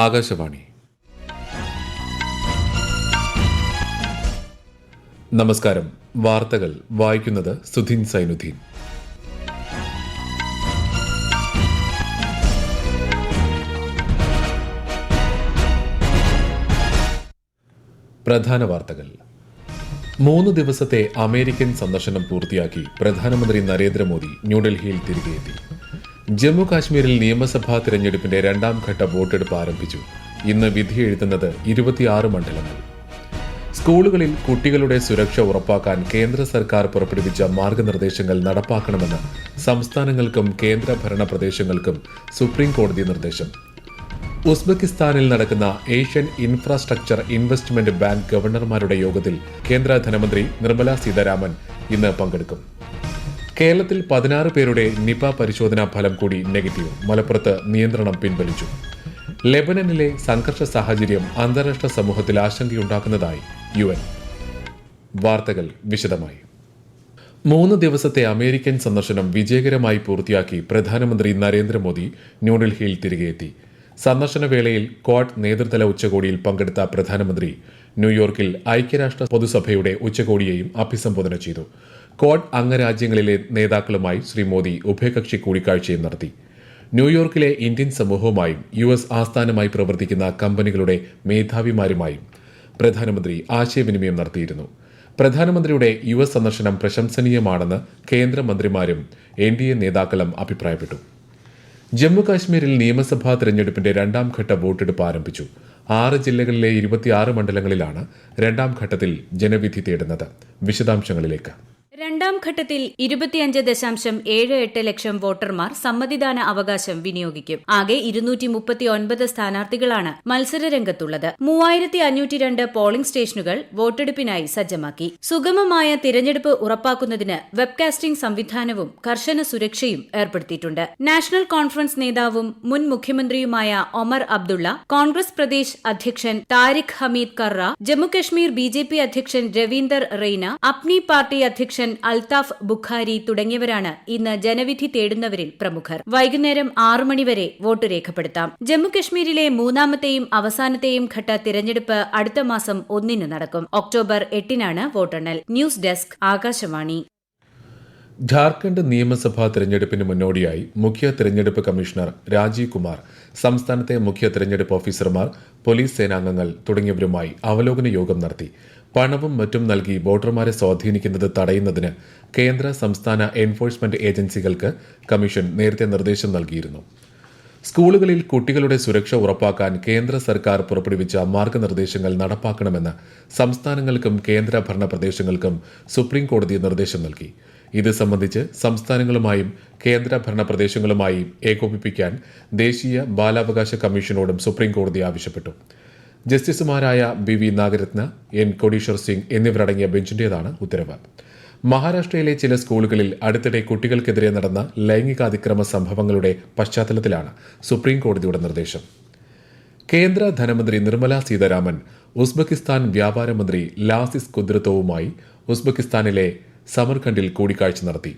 ആകാശവാണി. നമസ്കാരം. വാർത്തകൾ വായിക്കുന്നത് സുധീൻ സൈനുദ്ദീൻ. പ്രധാന വാർത്തകൾ. 3 ദിവസത്തെ അമേരിക്കൻ സന്ദർശനം പൂർത്തിയാക്കി പ്രധാനമന്ത്രി നരേന്ദ്രമോദി ന്യൂഡൽഹിയിൽ തിരികെയെത്തി. ജമ്മു കാശ്മീരിൽ നിയമസഭാ തിരഞ്ഞെടുപ്പിന്റെ 2ാം ഘട്ട വോട്ടെടുപ്പ് ആരംഭിച്ചു. ഇന്ന് വിധിയെഴുതുന്നത് 26 മണ്ഡലങ്ങൾ. സ്കൂളുകളിൽ കുട്ടികളുടെ സുരക്ഷ ഉറപ്പാക്കാൻ കേന്ദ്ര സർക്കാർ പുറപ്പെടുവിച്ച മാർഗനിർദ്ദേശങ്ങൾ നടപ്പാക്കണമെന്ന് സംസ്ഥാനങ്ങൾക്കും കേന്ദ്രഭരണ പ്രദേശങ്ങൾക്കും സുപ്രീം കോടതി നിർദ്ദേശം. ഉസ്ബെക്കിസ്ഥാനിൽ നടക്കുന്ന ഏഷ്യൻ ഇൻഫ്രാസ്ട്രക്ചർ ഇൻവെസ്റ്റ്മെന്റ് ബാങ്ക് ഗവർണർമാരുടെ യോഗത്തിൽ കേന്ദ്ര ധനമന്ത്രി നിർമ്മല സീതാരാമൻ ഇന്ന് പങ്കെടുക്കും. കേരളത്തിൽ 16 പേരുടെ നിപ പരിശോധനാ ഫലം കൂടി നെഗറ്റീവ്. മലപ്പുറത്ത് നിയന്ത്രണം പിൻവലിച്ചു. ലെബനനിലെ സംഘർഷ സാഹചര്യം അന്താരാഷ്ട്ര സമൂഹത്തിൽ ആശങ്കയുണ്ടാക്കുന്നതായി UN. വാർത്തകൾ വിശദമായി. 3 ദിവസത്തെ അമേരിക്കൻ സന്ദർശനം വിജയകരമായി പൂർത്തിയാക്കി പ്രധാനമന്ത്രി നരേന്ദ്രമോദി ന്യൂഡൽഹിയിൽ തിരികെയെത്തി. സന്ദർശന വേളയിൽ ക്വാഡ് നേതൃതല ഉച്ചകോടിയിൽ പങ്കെടുത്ത പ്രധാനമന്ത്രി ന്യൂയോർക്കിൽ ഐക്യരാഷ്ട്ര പൊതുസഭയുടെ ഉച്ചകോടിയെയും അഭിസംബോധന ചെയ്തു. ക്വാഡ് അംഗരാജ്യങ്ങളിലെ നേതാക്കളുമായി ശ്രീ മോദി ഉഭയകക്ഷി കൂടിക്കാഴ്ചയും നടത്തി. ന്യൂയോർക്കിലെ ഇന്ത്യൻ സമൂഹവുമായും US ആസ്ഥാനമായി പ്രവർത്തിക്കുന്ന കമ്പനികളുടെ മേധാവിമാരുമായും പ്രധാനമന്ത്രി ആശയവിനിമയം നടത്തിയിരുന്നു. പ്രധാനമന്ത്രിയുടെ US സന്ദർശനം പ്രശംസനീയമാണെന്ന് കേന്ദ്രമന്ത്രിമാരും NDA നേതാക്കളും അഭിപ്രായപ്പെട്ടു. ജമ്മു കാശ്മീരിൽ നിയമസഭാ തെരഞ്ഞെടുപ്പിന്റെ 2ാം ഘട്ട വോട്ടെടുപ്പ് ആരംഭിച്ചു. 6 ജില്ലകളിലെ 26 മണ്ഡലങ്ങളിലാണ് 2ാം ഘട്ടത്തിൽ ജനവിധി തേടുന്നത്. വിശദാംശങ്ങളിലേക്ക്. 2ാം ഘട്ടത്തിൽ 25.78 ലക്ഷം വോട്ടർമാർ സമ്മതിദാന അവകാശം വിനിയോഗിക്കും. ആകെ 239 സ്ഥാനാർത്ഥികളാണ് മത്സരരംഗത്തുള്ളത്. 3502 പോളിംഗ് സ്റ്റേഷനുകൾ വോട്ടെടുപ്പിനായി സജ്ജമാക്കി. സുഗമമായ തിരഞ്ഞെടുപ്പ് ഉറപ്പാക്കുന്നതിന് വെബ്കാസ്റ്റിംഗ് സംവിധാനവും കർശന സുരക്ഷയും ഏർപ്പെടുത്തിയിട്ടുണ്ട്. നാഷണൽ കോൺഫറൻസ് നേതാവും മുൻ മുഖ്യമന്ത്രിയുമായ ഒമർ അബ്ദുള്ള, കോൺഗ്രസ് പ്രദേശ് അധ്യക്ഷൻ താരിഖ് ഹമീദ് കർറ, ജമ്മുകശ്മീർ BJP അധ്യക്ഷൻ രവീന്ദർ റെയ്ന, അപ്നി പാർട്ടി അധ്യക്ഷൻ അൽതാഫ് ബുഖാരി തുടങ്ങിയവരാണ് ഇന്ന് ജനവിധി തേടുന്നവരിൽ പ്രമുഖർ. വൈകുന്നേരം 6 മണിവരെ വോട്ട് രേഖപ്പെടുത്താം. ജമ്മുകശ്മീരിലെ 3ാമത്തെയും അവസാനത്തെയും ഘട്ട തിരഞ്ഞെടുപ്പ് അടുത്ത മാസം 1 നടക്കും. ഒക്ടോബർ 8 വോട്ടെണ്ണൽ. News desk, Akashvani. ഝാർഖണ്ഡ് നിയമസഭാ തെരഞ്ഞെടുപ്പിന് മുന്നോടിയായി മുഖ്യ തെരഞ്ഞെടുപ്പ് കമ്മീഷണർ രാജീവ് കുമാർ സംസ്ഥാനത്തെ മുഖ്യ തെരഞ്ഞെടുപ്പ് ഓഫീസർമാർ, പോലീസ് സേനാംഗങ്ങൾ തുടങ്ങിയവരുമായി അവലോകന യോഗം നടത്തി. പണവും മറ്റും നൽകി വോട്ടർമാരെ സ്വാധീനിക്കുന്നത് തടയുന്നതിന് കേന്ദ്ര സംസ്ഥാന എൻഫോഴ്സ്മെന്റ് ഏജൻസികൾക്ക് കമ്മീഷൻ നേരത്തെ നിർദ്ദേശം നൽകിയിരുന്നു. സ്കൂളുകളിൽ കുട്ടികളുടെ സുരക്ഷ ഉറപ്പാക്കാൻ കേന്ദ്ര സർക്കാർ പുറപ്പെടുവിച്ച മാർഗനിർദ്ദേശങ്ങൾ നടപ്പാക്കണമെന്ന് സംസ്ഥാനങ്ങൾക്കും കേന്ദ്രഭരണ പ്രദേശങ്ങൾക്കും സുപ്രീം കോടതി നിർദ്ദേശം നൽകി. ഇത് സംബന്ധിച്ച് സംസ്ഥാനങ്ങളുമായും കേന്ദ്രഭരണ പ്രദേശങ്ങളുമായും ഏകോപിപ്പിക്കാൻ ദേശീയ ബാലാവകാശ കമ്മീഷനോടും സുപ്രീം കോടതി ആവശ്യപ്പെട്ടു. ജസ്റ്റിസുമാരായ BV നാഗരത്ന, N കൊടീശ്വർ സിംഗ് എന്നിവരടങ്ങിയ ബെഞ്ചിന്റേതാണ് ഉത്തരവ്. മഹാരാഷ്ട്രയിലെ ചില സ്കൂളുകളിൽ അടുത്തിടെ കുട്ടികൾക്കെതിരെ നടന്ന ലൈംഗികാതിക്രമ സംഭവങ്ങളുടെ പശ്ചാത്തലത്തിലാണ് സുപ്രീം കോടതിയുടെ നിർദ്ദേശം. കേന്ദ്ര ധനമന്ത്രി നിർമ്മല സീതാരാമൻ ഉസ്ബെക്കിസ്ഥാൻ വ്യാപാര മന്ത്രി ലാസിസ് കുദ്രത്തോവുമായി ഉസ്ബെക്കിസ്ഥാനിലെ സമർഖണ്ഡിൽ കൂടിക്കാഴ്ച നടത്തി.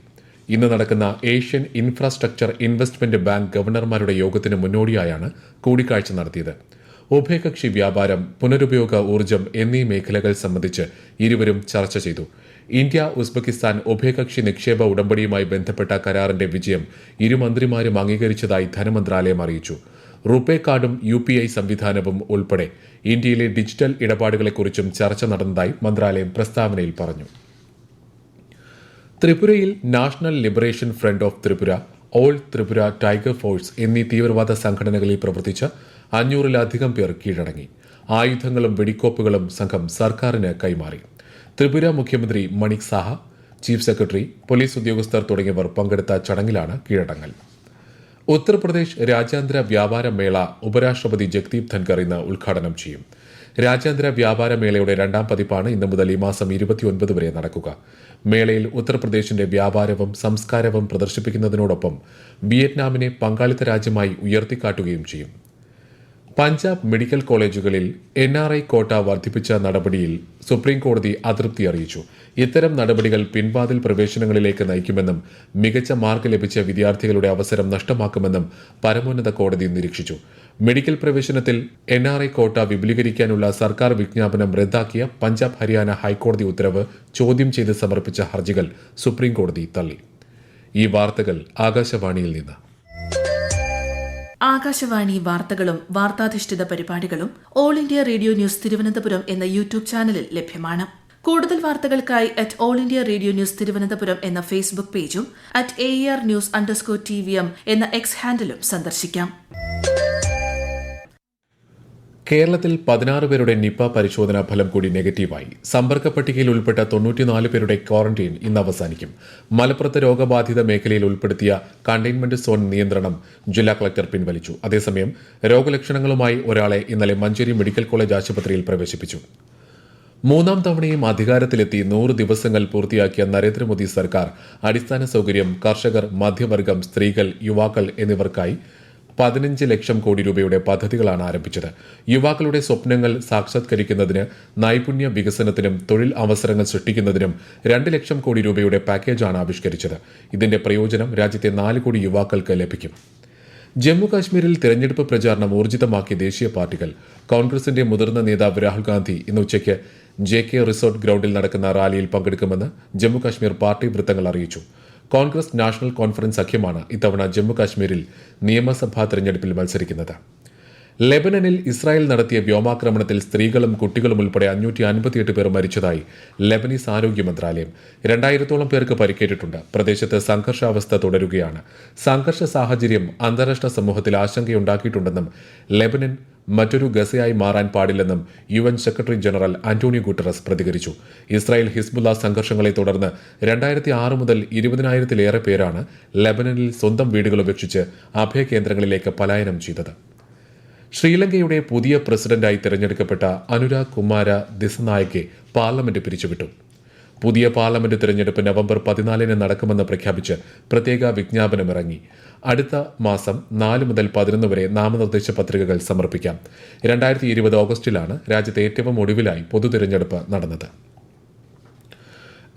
ഇന്ന് നടക്കുന്ന ഏഷ്യൻ ഇൻഫ്രാസ്ട്രക്ചർ ഇൻവെസ്റ്റ്മെന്റ് ബാങ്ക് ഗവർണർമാരുടെ യോഗത്തിന് മുന്നോടിയായാണ് കൂടിക്കാഴ്ച നടത്തിയത്. ഉഭയകക്ഷി വ്യാപാരം, പുനരുപയോഗ ഊർജ്ജം എന്നീ മേഖലകൾ സംബന്ധിച്ച് ഇരുവരും ചർച്ച ചെയ്തു. ഇന്ത്യ ഉസ്ബെക്കിസ്ഥാൻ ഉഭയകക്ഷി നിക്ഷേപ ഉടമ്പടിയുമായി ബന്ധപ്പെട്ട കരാറിന്റെ വിജയം ഇരുമന്ത്രിമാരും അംഗീകരിച്ചതായി ധനമന്ത്രാലയം അറിയിച്ചു. റുപേ കാർഡും UPI സംവിധാനവും ഉൾപ്പെടെ ഇന്ത്യയിലെ ഡിജിറ്റൽ ഇടപാടുകളെക്കുറിച്ചും ചർച്ച നടന്നതായി മന്ത്രാലയം പ്രസ്താവനയിൽ പറഞ്ഞു. ത്രിപുരയിൽ national liberation front of Tripura, all Tripura tiger force എന്നീ തീവ്രവാദ സംഘടനകളിൽ പ്രവർത്തിച്ച 500-ലധികം പേർ കീഴടങ്ങി. ആയുധങ്ങളും വെടിക്കോപ്പുകളും സംഘം സർക്കാരിന് കൈമാറി. ത്രിപുര മുഖ്യമന്ത്രി മണിക് സാഹ, ചീഫ് സെക്രട്ടറി, പോലീസ് ഉദ്യോഗസ്ഥർ തുടങ്ങിയവർ പങ്കെടുത്ത ചടങ്ങിലാണ് കീഴടങ്ങൽ. ഉത്തർപ്രദേശ് രാജ്യാന്തര വ്യാപാര മേള ഉപരാഷ്ട്രപതി ജഗ്ദീപ് ധൻകർ ഇന്ന് ഉദ്ഘാടനം ചെയ്യും. രാജ്യാന്തര വ്യാപാര മേളയുടെ 2ാം പതിപ്പാണ് ഇന്നു മുതൽ ഈ മാസം 29 വരെ നടക്കുക. മേളയിൽ ഉത്തർപ്രദേശിന്റെ വ്യാപാരവും സംസ്കാരവും പ്രദർശിപ്പിക്കുന്നതിനോടൊപ്പം വിയറ്റ്നാമിനെ പങ്കാളിത്ത രാജ്യമായി ഉയർത്തിക്കാട്ടുകയും ചെയ്യും. പഞ്ചാബ് മെഡിക്കൽ കോളേജുകളിൽ NRI കോട്ട വർദ്ധിപ്പിച്ച നടപടിയിൽ സുപ്രീം കോടതി അതൃപ്തി അറിയിച്ചു. ഇത്തരം നടപടികൾ പിൻവാതിൽ പ്രവേശനങ്ങളിലേക്ക് നയിക്കുമെന്നും മികച്ച മാർക്ക് ലഭിച്ച വിദ്യാർത്ഥികളുടെ അവസരം നഷ്ടമാക്കുമെന്നും പരമോന്നത കോടതി നിരീക്ഷിച്ചു. മെഡിക്കൽ പ്രവേശനത്തിൽ NRI കോട്ട വിപുലീകരിക്കാനുള്ള സർക്കാർ വിജ്ഞാപനം റദ്ദാക്കിയ പഞ്ചാബ് ഹരിയാന ഹൈക്കോടതി ഉത്തരവ് ചോദ്യം ചെയ്ത് സമർപ്പിച്ച ഹർജികൾ സുപ്രീം കോടതി തള്ളി. ഈ വാർത്തകൾ ആകാശവാണിയിൽ നിന്ന്. ആകാശവാണി വാർത്തകളും വാർത്താധിഷ്ഠിത പരിപാടികളും all India radio news Thiruvananthapuram എന്ന യൂട്യൂബ് ചാനലിൽ ലഭ്യമാണ്. കൂടുതൽ വാർത്തകൾക്കായി @all India radio news Thiruvananthapuram എന്ന ഫേസ്ബുക്ക് പേജും @AER_News_TVM എന്ന എക്സ് ഹാൻഡിലും സന്ദർശിക്കാം. കേരളത്തിൽ 16 പേരുടെ നിപ പരിശോധനാ ഫലം കൂടി നെഗറ്റീവായി. സമ്പർക്ക പട്ടികയിൽ ഉൾപ്പെട്ട 94 പേരുടെ ക്വാറന്റൈൻ ഇന്ന് അവസാനിക്കും. മലപ്പുറത്ത് രോഗബാധിത മേഖലയിൽ ഉൾപ്പെടുത്തിയ കണ്ടെയ്ൻമെന്റ് സോൺ നിയന്ത്രണം ജില്ലാ കളക്ടർ പിൻവലിച്ചു. അതേസമയം രോഗലക്ഷണങ്ങളുമായി ഒരാളെ ഇന്നലെ മഞ്ചേരി മെഡിക്കൽ കോളേജ് ആശുപത്രിയിൽ പ്രവേശിപ്പിച്ചു. മൂന്നാം തവണയും അധികാരത്തിലെത്തി 100 ദിവസങ്ങൾ പൂർത്തിയാക്കിയ നരേന്ദ്രമോദി സർക്കാർ അടിസ്ഥാന സൌകര്യം, കർഷകർ, മധ്യവർഗം, സ്ത്രീകൾ, യുവാക്കൾ എന്നിവർക്കായി 15 ലക്ഷം കോടി രൂപയുടെ പദ്ധതികളാണ് ആരംഭിച്ചത്. യുവാക്കളുടെ സ്വപ്നങ്ങൾ സാക്ഷാത്കരിക്കുന്നതിന്, നൈപുണ്യ വികസനത്തിനും തൊഴിൽ അവസരങ്ങൾ സൃഷ്ടിക്കുന്നതിനും 2 ലക്ഷം കോടി രൂപയുടെ പാക്കേജാണ് ആവിഷ്കരിച്ചത്. ഇതിന്റെ പ്രയോജനം രാജ്യത്തെ 4 കോടി യുവാക്കൾക്ക് ലഭിക്കും. ജമ്മു കാശ്മീരിൽ തെരഞ്ഞെടുപ്പ് പ്രചാരണം ഊർജിതമാക്കിയ ദേശീയ പാർട്ടികൾ. കോൺഗ്രസിന്റെ മുതിർന്ന നേതാവ് രാഹുൽ ഗാന്ധി ഇന്ന് ഉച്ചയ്ക്ക് JK റിസോർട്ട് ഗ്രൌണ്ടിൽ നടക്കുന്ന റാലിയിൽ പങ്കെടുക്കുമെന്ന് ജമ്മു കാശ്മീർ പാർട്ടി വൃത്തങ്ങൾ അറിയിച്ചു. കോൺഗ്രസ് നാഷണൽ കോൺഫറൻസ് സഖ്യമാണ് ഇത്തവണ ജമ്മു കാശ്മീരിൽ നിയമസഭാ തെരഞ്ഞെടുപ്പിൽ മത്സരിക്കുന്നത്. ലെബനനിൽ ഇസ്രായേൽ നടത്തിയ വ്യോമാക്രമണത്തിൽ സ്ത്രീകളും കുട്ടികളും ഉൾപ്പെടെ 558 പേർ മരിച്ചതായി ലെബനീസ് ആരോഗ്യ മന്ത്രാലയം. 2000-ഓളം പേർക്ക് പരിക്കേറ്റിട്ടുണ്ട്. പ്രദേശത്ത് സംഘർഷാവസ്ഥ തുടരുകയാണ്. സംഘർഷ സാഹചര്യം അന്താരാഷ്ട്ര സമൂഹത്തിൽ ആശങ്കയുണ്ടാക്കിയിട്ടുണ്ടെന്നും ലെബനൻ മറ്റൊരു ഗസയായി മാറാൻ പാടില്ലെന്നും UN secretary general Antonio Guterres പ്രതികരിച്ചു. ഇസ്രായേൽ ഹിസ്ബുള്ള സംഘർഷങ്ങളെ തുടർന്ന് 2006 മുതൽ 20,000-ലേറെ പേരാണ് ലെബനനിൽ സ്വന്തം വീടുകൾ ഉപേക്ഷിച്ച് അഭയകേന്ദ്രങ്ങളിലേക്ക് പലായനം ചെയ്തത്. ശ്രീലങ്കയുടെ പുതിയ പ്രസിഡന്റായി തെരഞ്ഞെടുക്കപ്പെട്ട അനുരാഗ് കുമാര ദിസനായകെ പാർലമെന്റ് പിരിച്ചുവിട്ടു. പുതിയ പാർലമെന്റ് തെരഞ്ഞെടുപ്പ് നവംബർ 14 നടക്കുമെന്ന് പ്രഖ്യാപിച്ച് പ്രത്യേക വിജ്ഞാപനമിറങ്ങി. അടുത്ത മാസം 4 മുതൽ 11 വരെ നാമനിർദ്ദേശ പത്രികകൾ സമർപ്പിക്കാം. 2020 ഓഗസ്റ്റിലാണ് രാജ്യത്തെ ഏറ്റവും ഒടുവിലായി പൊതുതെരഞ്ഞെടുപ്പ് നടന്നത്.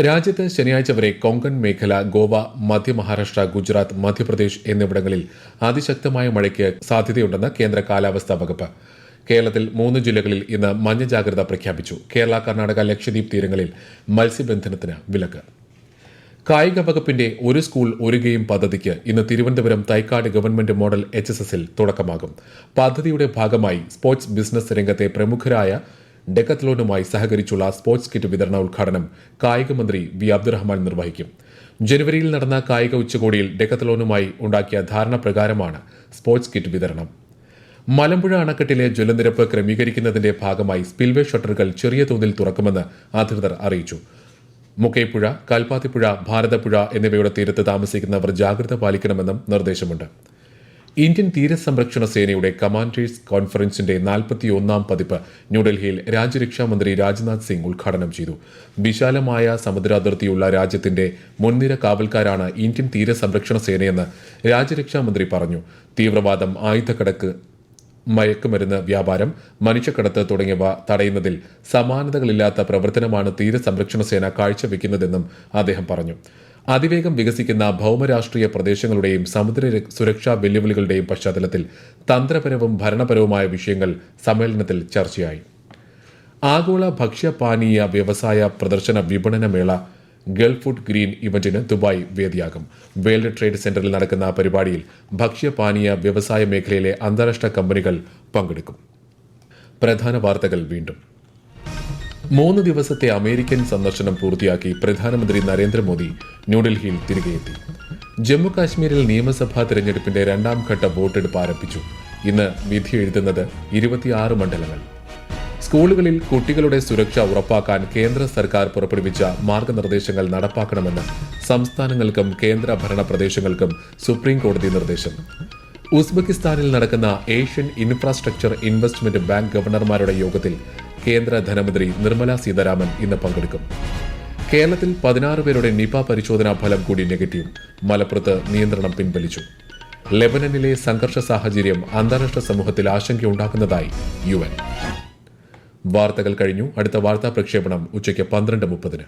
രാജ്യത്ത് ശനിയാഴ്ച വരെ കൊങ്കൺ മേഖല, ഗോവ, മധ്യ മഹാരാഷ്ട്ര, ഗുജറാത്ത്, മധ്യപ്രദേശ് എന്നിവിടങ്ങളിൽ അതിശക്തമായ മഴയ്ക്ക് സാധ്യതയുണ്ടെന്ന് കേന്ദ്ര കാലാവസ്ഥാ വകുപ്പ്. കേരളത്തിൽ 3 ജില്ലകളിൽ ഇന്ന് മഞ്ഞ ജാഗ്രത പ്രഖ്യാപിച്ചു. കേരള, കർണാടക, ലക്ഷദ്വീപ് തീരങ്ങളിൽ മത്സ്യബന്ധനത്തിന് വിലക്ക്. കായിക വകുപ്പിന്റെ ഒരു സ്കൂൾ ഒരു ഗെയിം പദ്ധതിക്ക് ഇന്ന് തിരുവനന്തപുരം തൈക്കാട് ഗവൺമെന്റ് മോഡൽ HSSൽ തുടക്കമാകും. പദ്ധതിയുടെ ഭാഗമായി സ്പോർട്സ് ബിസിനസ് രംഗത്തെ പ്രമുഖരായ ഡെക്കത്ലോണുമായി സഹകരിച്ചുള്ള സ്പോർട്സ് കിറ്റ് വിതരണ ഉദ്ഘാടനം കായിക മന്ത്രി വി അബ്ദുറഹ്മാൻ നിർവഹിക്കും. ജനുവരിയിൽ നടന്ന കായിക ഉച്ചകോടിയിൽ ഡെക്കത്ലോണുമായി ഉണ്ടാക്കിയ ധാരണ പ്രകാരമാണ് സ്പോർട്സ് കിറ്റ് വിതരണം. മലമ്പുഴ അണക്കെട്ടിലെ ജലനിരപ്പ് ക്രമീകരിക്കുന്നതിന്റെ ഭാഗമായി സ്പിൽവേ ഷട്ടറുകൾ ചെറിയ തോതിൽ തുറക്കുമെന്ന് അധികൃതർ അറിയിച്ചു. മുക്കൈപ്പുഴ, കൽപ്പാത്തിപ്പുഴ, ഭാരതപ്പുഴ എന്നിവയുടെ തീരത്ത് താമസിക്കുന്നവർ ജാഗ്രത പാലിക്കണമെന്നും നിർദ്ദേശമുണ്ട്. ഇന്ത്യൻ തീരസംരക്ഷണ സേനയുടെ കമാൻഡേഴ്സ് കോൺഫറൻസിന്റെ 41ാം പതിപ്പ് ന്യൂഡൽഹിയിൽ രാജ്യരക്ഷാമന്ത്രി രാജ്നാഥ് സിംഗ് ഉദ്ഘാടനം ചെയ്തു. വിശാലമായ സമുദ്രാതിർത്തിയുള്ള രാജ്യത്തിന്റെ മുൻനിര കാവൽക്കാരാണ് ഇന്ത്യൻ തീരസംരക്ഷണ സേനയെന്ന് രാജ്യരക്ഷാമന്ത്രി പറഞ്ഞു. തീവ്രവാദം, ആയുധക്കടത്ത്, മയക്കുമരുന്ന് വ്യാപാരം, മനുഷ്യക്കടത്ത് തുടങ്ങിയവ തടയുന്നതിൽ സമാനതകളില്ലാത്ത പ്രവർത്തനമാണ് തീരസംരക്ഷണ സേന കാഴ്ചവെക്കുന്നതെന്നും അദ്ദേഹം പറഞ്ഞു. അതിവേഗം വികസിക്കുന്ന ഭൌമരാഷ്ട്രീയ പ്രദേശങ്ങളുടെയും സമുദ്ര സുരക്ഷാ വെല്ലുവിളികളുടെയും പശ്ചാത്തലത്തിൽ തന്ത്രപരവും ഭരണപരവുമായ വിഷയങ്ങൾ സമ്മേളനത്തിൽ ചർച്ചയായി. ആഗോള ഭക്ഷ്യപാനീയ വ്യവസായ പ്രദർശന വിപണന മേള ഗൾഫ് ഫുഡ് ഗ്രീൻ ഇവന്റിന് ദുബായ് വേദിയാകും. വേൾഡ് ട്രേഡ് സെന്ററിൽ നടക്കുന്ന പരിപാടിയിൽ ഭക്ഷ്യപാനീയ വ്യവസായ മേഖലയിലെ അന്താരാഷ്ട്ര കമ്പനികൾ പങ്കെടുക്കും. പ്രധാന വാർത്തകൾ വീണ്ടും. 3 ദിവസത്തെ അമേരിക്കൻ സന്ദർശനം പൂർത്തിയാക്കി പ്രധാനമന്ത്രി നരേന്ദ്രമോദി ന്യൂഡൽഹിയിൽ തിരികെയെത്തി. ജമ്മു കാശ്മീരിൽ നിയമസഭാ തെരഞ്ഞെടുപ്പിന്റെ 2ാം ഘട്ട വോട്ടെടുപ്പ് ആരംഭിച്ചു. ഇന്ന് വിധി എഴുതുന്നത് 26 മണ്ഡലങ്ങൾ. സ്കൂളുകളിൽ കുട്ടികളുടെ സുരക്ഷ ഉറപ്പാക്കാൻ കേന്ദ്ര സർക്കാർ പുറപ്പെടുവിച്ച മാർഗനിർദ്ദേശങ്ങൾ നടപ്പാക്കണമെന്ന് സംസ്ഥാനങ്ങൾക്കും കേന്ദ്ര ഭരണ പ്രദേശങ്ങൾക്കും സുപ്രീം കോടതി നിർദ്ദേശം. ഉസ്ബെക്കിസ്ഥാനിൽ നടക്കുന്ന ഏഷ്യൻ ഇൻഫ്രാസ്ട്രക്ചർ ഇൻവെസ്റ്റ്മെന്റ് ബാങ്ക് ഗവർണർമാരുടെ യോഗത്തിൽ കേന്ദ്ര ധനമന്ത്രി നിർമ്മല സീതാരാമൻ ഇന്ന് പങ്കെടുക്കും. കേരളത്തിൽ 16 പേരുടെ നിപ പരിശോധനാ ഫലം കൂടി നെഗറ്റീവ്. മലപ്പുറത്ത് നിയന്ത്രണം പിൻവലിച്ചു. ലെബനനിലെ സംഘർഷ സാഹചര്യം അന്താരാഷ്ട്ര സമൂഹത്തിൽ ആശങ്കയുണ്ടാക്കുന്നതായി UN. വാർത്തകൾ കഴിഞ്ഞു. അടുത്ത വാർത്താ പ്രക്ഷേപണം ഉച്ചയ്ക്ക് 12:30.